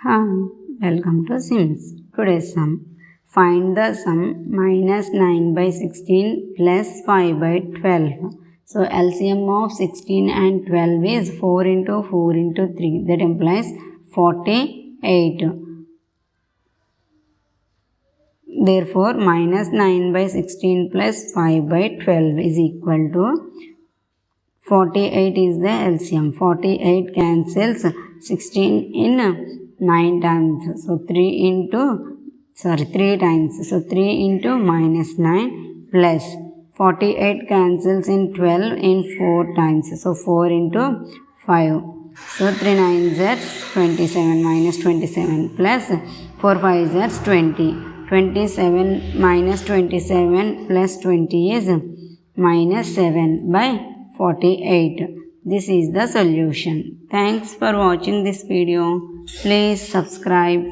Hi, welcome to Sims. Today's sum. Find the sum minus 9 by 16 plus 5 by 12. So LCM of 16 and 12 is 4 into 4 into 3. That implies 48. Therefore, minus 9 by 16 plus 5 by 12 is equal to 48 is the LCM. 48 cancels 16 in 9 times. So 3 times. So 3 into minus 9 plus 48 cancels in 12 in 4 times. So 4 into 5. So 3 9s are 27 minus 27 plus 4 5s are 20. 27 minus 27 plus 20 is minus 7 by 48. This is the solution. Thanks for watching this video. Please subscribe.